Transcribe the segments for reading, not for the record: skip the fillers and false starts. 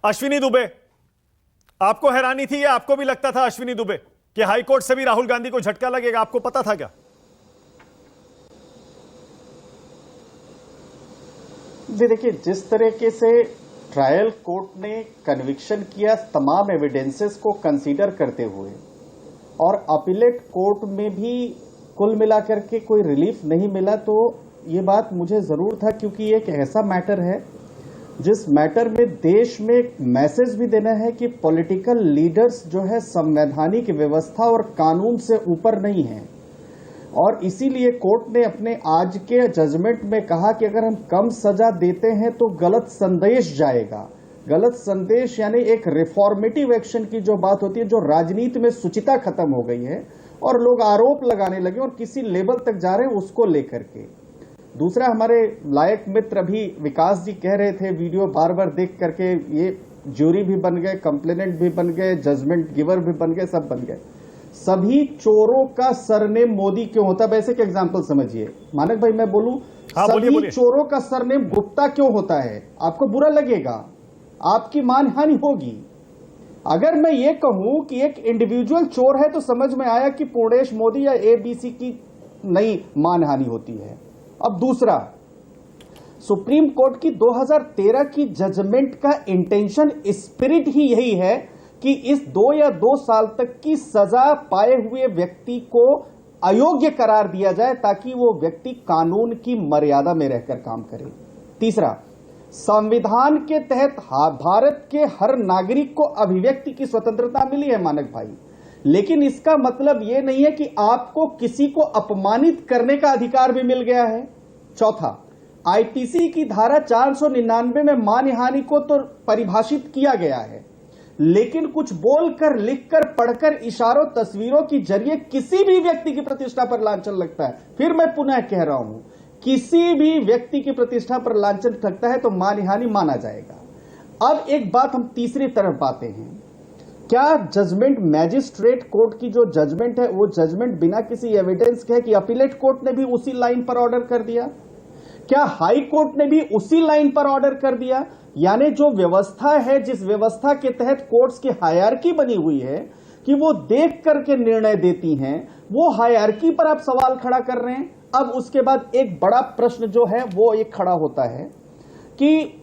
अश्विनी दुबे, आपको हैरानी थी या आपको भी लगता था अश्विनी दुबे कि हाईकोर्ट से भी राहुल गांधी को झटका लगेगा? आपको पता था क्या? जी देखिए, जिस तरीके से ट्रायल कोर्ट ने कन्विक्शन किया तमाम एविडेंसेस को कंसीडर करते हुए, और अपीलेट कोर्ट में भी कुल मिलाकर के कोई रिलीफ नहीं मिला, तो ये बात मुझे जरूर था, क्योंकि ये एक ऐसा मैटर है जिस मैटर में देश में एक मैसेज भी देना है कि पॉलिटिकल लीडर्स जो है संवैधानिक व्यवस्था और कानून से ऊपर नहीं है। और इसीलिए कोर्ट ने अपने आज के जजमेंट में कहा कि अगर हम कम सजा देते हैं तो गलत संदेश जाएगा। गलत संदेश यानी एक रिफॉर्मेटिव एक्शन की जो बात होती है, जो राजनीति में शुचिता खत्म हो गई है और लोग आरोप लगाने लगे और किसी लेवल तक जा रहे हैं उसको लेकर के। दूसरा, हमारे लायक मित्र अभी विकास जी कह रहे थे, वीडियो बार बार देख करके ये ज्यूरी भी बन गए, कंप्लेनेंट भी बन गए, जजमेंट गिवर भी बन गए, सब बन गए। सभी चोरों का सरनेम मोदी क्यों होता है? वैसे एक एग्जांपल समझिए मानक भाई, मैं बोलूं सभी चोरों का सरनेम गुप्ता क्यों होता है? आपको बुरा लगेगा, आपकी मानहानि होगी। अगर मैं ये कहूं कि एक इंडिविजुअल चोर है तो समझ में आया कि पूर्णेश मोदी या एबीसी की नई मानहानि होती है। अब दूसरा, सुप्रीम कोर्ट की 2013 की जजमेंट का इंटेंशन, स्पिरिट ही यही है कि इस 2 या 2 साल तक की सजा पाए हुए व्यक्ति को अयोग्य करार दिया जाए ताकि वो व्यक्ति कानून की मर्यादा में रहकर काम करे। तीसरा, संविधान के तहत भारत के हर नागरिक को अभिव्यक्ति की स्वतंत्रता मिली है मानक भाई, लेकिन इसका मतलब यह नहीं है कि आपको किसी को अपमानित करने का अधिकार भी मिल गया है। चौथा, आईपीसी की धारा 499 में मानहानि को तो परिभाषित किया गया है, लेकिन कुछ बोलकर, लिखकर, पढ़कर, इशारों, तस्वीरों की जरिए किसी भी व्यक्ति की प्रतिष्ठा पर लांछन लगता है। फिर मैं पुनः कह रहा हूं, किसी भी व्यक्ति की प्रतिष्ठा पर लांछन लगता है तो मानहानि माना जाएगा। अब एक बात हम तीसरी तरफ आते हैं, क्या जजमेंट मैजिस्ट्रेट कोर्ट की जो जजमेंट है वो जजमेंट बिना किसी एविडेंस के है कि अपीलेट कोर्ट ने भी उसी लाइन पर ऑर्डर कर दिया? क्या हाई कोर्ट ने भी उसी लाइन पर ऑर्डर कर दिया? यानी जो व्यवस्था है, जिस व्यवस्था के तहत कोर्ट्स की हायरार्की बनी हुई है कि वो देख करके निर्णय देती हैं, वो हायरार्की पर आप सवाल खड़ा कर रहे हैं। अब उसके बाद एक बड़ा प्रश्न जो है वो एक खड़ा होता है कि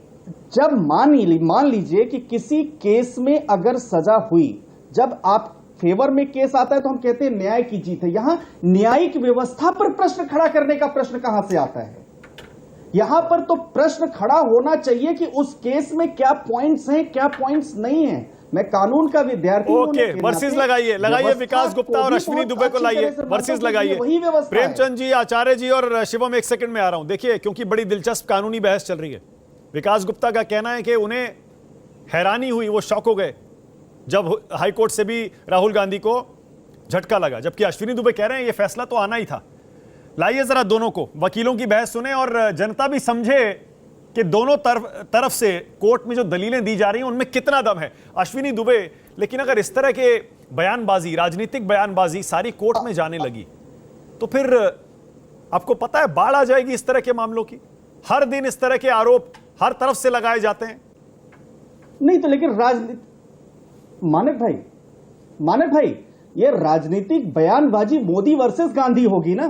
जब मान लीजिए कि किसी केस में अगर सजा हुई, जब आप फेवर में केस आता है तो हम कहते हैं न्याय की जीत है। यहां न्यायिक व्यवस्था पर प्रश्न खड़ा करने का प्रश्न कहां से आता है? यहां पर तो प्रश्न खड़ा होना चाहिए कि उस केस में क्या पॉइंट्स हैं, क्या पॉइंट्स नहीं है। मैं कानून का विद्यार्थी हूं। ओके, वर्सेस लगाइए विकास गुप्ता और अश्विनी दुबे को लाइए, वर्सेस लगाइए। प्रेमचंद जी, आचार्य जी और शिवम, एक सेकंड में आ रहा हूं। देखिए, क्योंकि बड़ी दिलचस्प कानूनी बहस चल रही है। विकास गुप्ता का कहना है कि उन्हें हैरानी हुई, वो शॉक हो गए जब हाईकोर्ट से भी राहुल गांधी को झटका लगा, जबकि अश्विनी दुबे कह रहे हैं ये फैसला तो आना ही था। लाइए जरा दोनों को, वकीलों की बहस सुने और जनता भी समझे कि दोनों तरफ से कोर्ट में जो दलीलें दी जा रही हैं उनमें कितना दम है। अश्विनी दुबे, लेकिन अगर इस तरह के बयानबाजी, राजनीतिक बयानबाजी सारी कोर्ट में जाने लगी तो फिर आपको पता है बाढ़ आ जाएगी इस तरह के मामलों की। हर दिन इस तरह के आरोप हर तरफ से लगाए जाते हैं। नहीं तो लेकिन मानक भाई, ये राजनीतिक बयानबाजी मोदी वर्सेस गांधी होगी ना।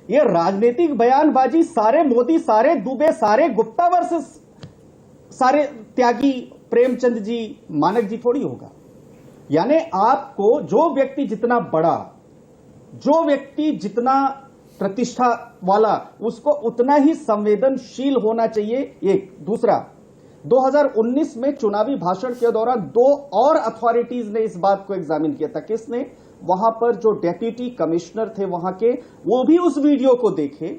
ये राजनीतिक बयानबाजी सारे मोदी, सारे दुबे, सारे गुप्ता वर्सेस सारे त्यागी, प्रेमचंद जी, मानक जी थोड़ी होगा। यानी आपको जो व्यक्ति जितना बड़ा, जो व्यक्ति जितना प्रतिष्ठा वाला, उसको उतना ही संवेदनशील होना चाहिए। एक दूसरा, 2019 में चुनावी भाषण के दौरान 2 और अथॉरिटीज ने इस बात को एग्जामिन किया था। किसने? वहां पर जो डेप्यूटी कमिश्नर थे वहां के, वो भी उस वीडियो को देखे।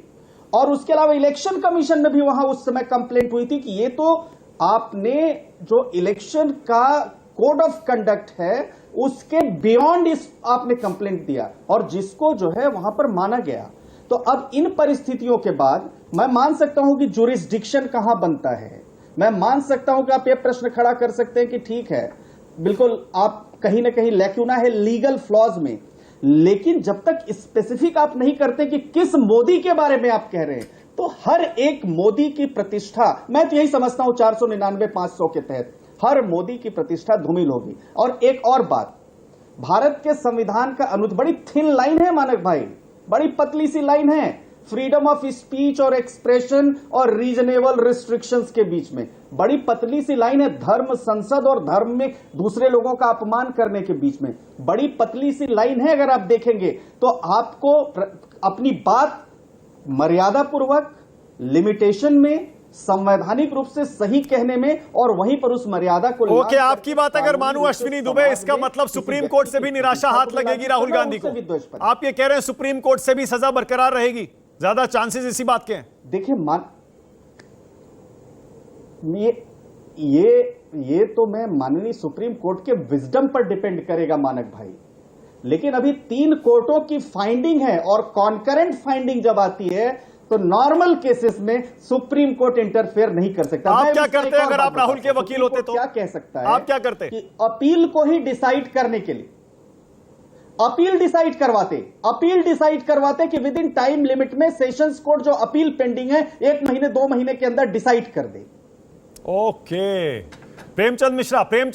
और उसके अलावा इलेक्शन कमीशन में भी वहां उस समय कंप्लेंट हुई थी कि ये तो आपने जो इलेक्शन का कोड ऑफ कंडक्ट है उसके बियॉन्ड इस आपने कंप्लेंट दिया, और जिसको जो है वहां पर माना गया। तो अब इन परिस्थितियों के बाद मैं मान सकता हूं कि जुरिस्डिक्शन कहां बनता है। मैं मान सकता हूं कि आप ये प्रश्न खड़ा कर सकते हैं कि ठीक है, बिल्कुल आप कहीं ना कहीं लैक्यूना है लीगल फ्लॉज में, लेकिन जब तक स्पेसिफिक आप नहीं करते कि किस मोदी के बारे में आप कह रहे हैं, तो हर एक मोदी की प्रतिष्ठा, मैं तो यही समझता हूं 499 500 के तहत हर मोदी की प्रतिष्ठा धूमिल होगी। और एक और बात, भारत के संविधान का बड़ी थिन लाइन है मानक भाई, बड़ी पतली सी लाइन है फ्रीडम ऑफ स्पीच और एक्सप्रेशन और रीजनेबल रिस्ट्रिक्शंस के बीच में, बड़ी पतली सी लाइन है धर्म संसद और धर्म में दूसरे लोगों का अपमान करने के बीच में, बड़ी पतली सी लाइन है। अगर आप देखेंगे तो आपको अपनी बात मर्यादा पूर्वक, लिमिटेशन में, संवैधानिक रूप से सही कहने में और वहीं पर उस मर्यादा को ओके, आपकी बात अगर मानूं अश्विनी दुबे, इसका मतलब सुप्रीम कोर्ट से भी निराशा हाथ लगेगी राहुल गांधी को। आप ये कह रहे हैं सुप्रीम कोर्ट से भी सजा बरकरार रहेगी, ज्यादा चांसेस इसी बात के हैं। देखिए ये तो मैं माननीय सुप्रीम कोर्ट के विजडम पर डिपेंड करेगा मानक भाई, लेकिन अभी 3 कोर्टों की फाइंडिंग है और कॉन्करेंट फाइंडिंग जब आती है तो नॉर्मल केसेस में सुप्रीम कोर्ट इंटरफेयर नहीं कर सकता। आप क्या करते अगर आप राहुल के वकील होते तो? क्या कह सकता है, आप क्या करते कि अपील को ही डिसाइड करने के लिए अपील डिसाइड करवाते कि विद इन टाइम लिमिट में सेशंस कोर्ट जो अपील पेंडिंग है 1 महीने 2 महीने के अंदर डिसाइड कर दे। ओके, प्रेमचंद मिश्रा,